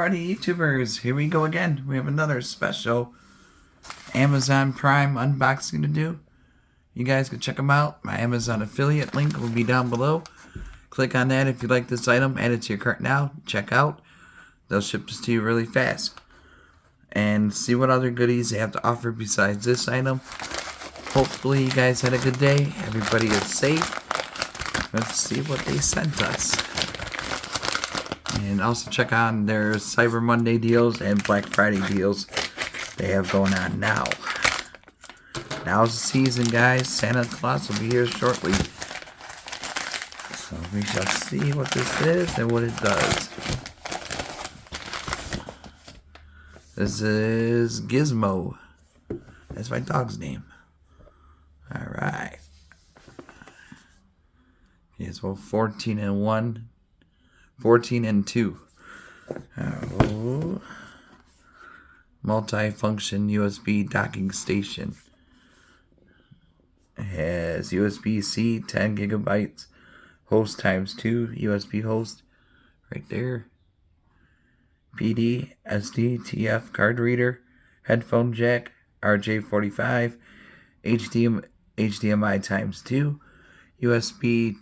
Alrighty, YouTubers, here we go again. We have another special Amazon Prime unboxing to do. You guys can check them out. My Amazon affiliate link will be down below. Click on that if you like this item. Add it to your cart now. Check out. They'll ship this to you really fast. And see what other goodies they have to offer besides this item. Hopefully you guys had a good day. Everybody is safe. Let's see what they sent us. And also check on their Cyber Monday deals and Black Friday deals they have going on now. Now's the season, guys. Santa Claus will be here shortly. So we shall see what this is and what it does. This is Giissmo. That's my dog's name. Alright. Giissmo 14 and 1. 14 and 2. Oh. Multi-function USB docking station. It has USB-C 10 gigabytes. Host times 2. USB host right there. PD, SD, TF card reader. Headphone jack. RJ45. HDMI times 2. USB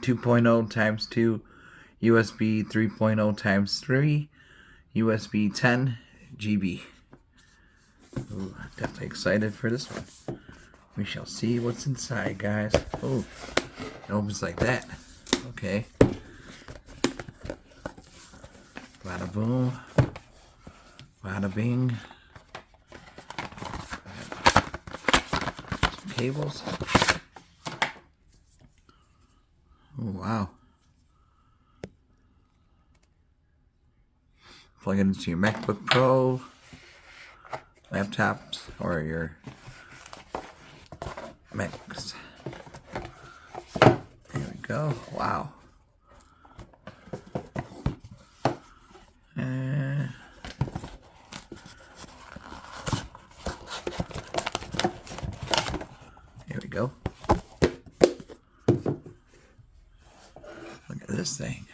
2.0 times 2. USB 3.0 times 3, USB 10 GB. Ooh, definitely excited for this one. We shall see what's inside, guys. Oh, it opens like that. Okay. Bada boom. Bada bing. Some cables. Oh, wow. Plug it into your MacBook Pro, laptops, or your Macs. There we go. Wow. Here we go. Look at this thing.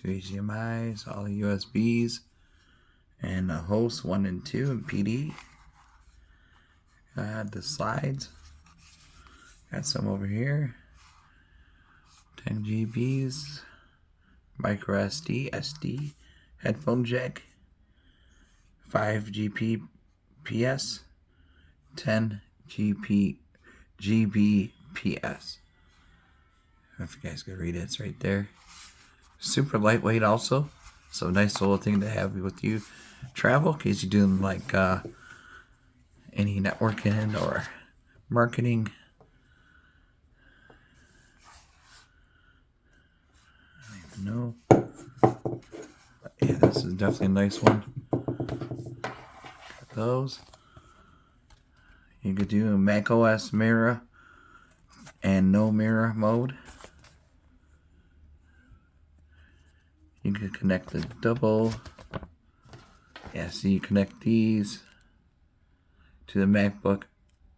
2 HDMIs, all the USBs, and the hosts 1 and 2 and PD. Got the slides. Got some over here. 10 GBs, micro SD, SD, headphone jack, 5 GBps, 10 GBps. If you guys can read it, it's right there. Super lightweight also, so nice little thing to have with you travel in case you're doing like any networking or marketing. I don't even know, but yeah, this is definitely a nice one. Got those. You could do a Mac OS mirror and no mirror mode. You can connect the double. Yeah, so you connect these to the MacBook,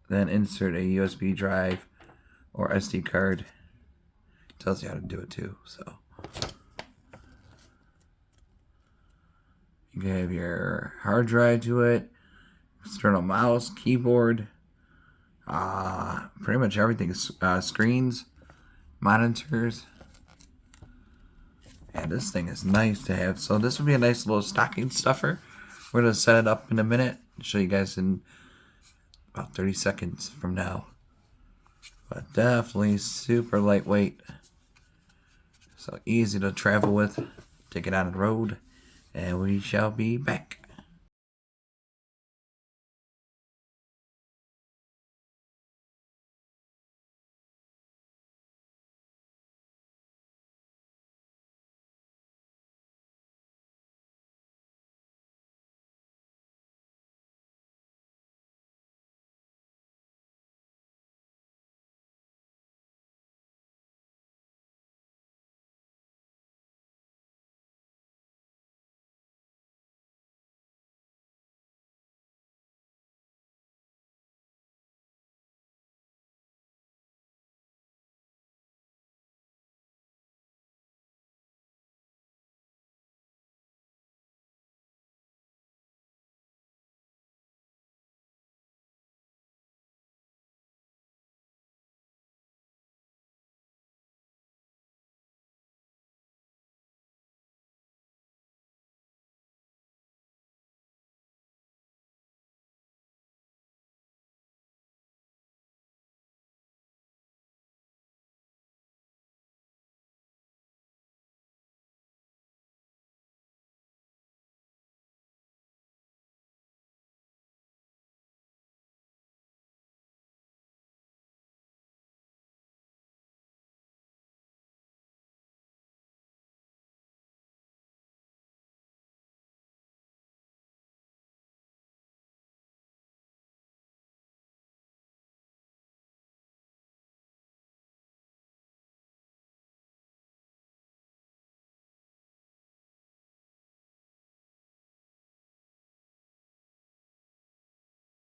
then insert a USB drive or SD card. It tells you how to do it too. So you can have your hard drive to it, external mouse, keyboard, pretty much everything. Screens, monitors. And this thing is nice to have. So this would be a nice little stocking stuffer. We're going to set it up in a minute. Show you guys in about 30 seconds from now. But definitely super lightweight. So easy to travel with. Take it on the road. And we shall be back.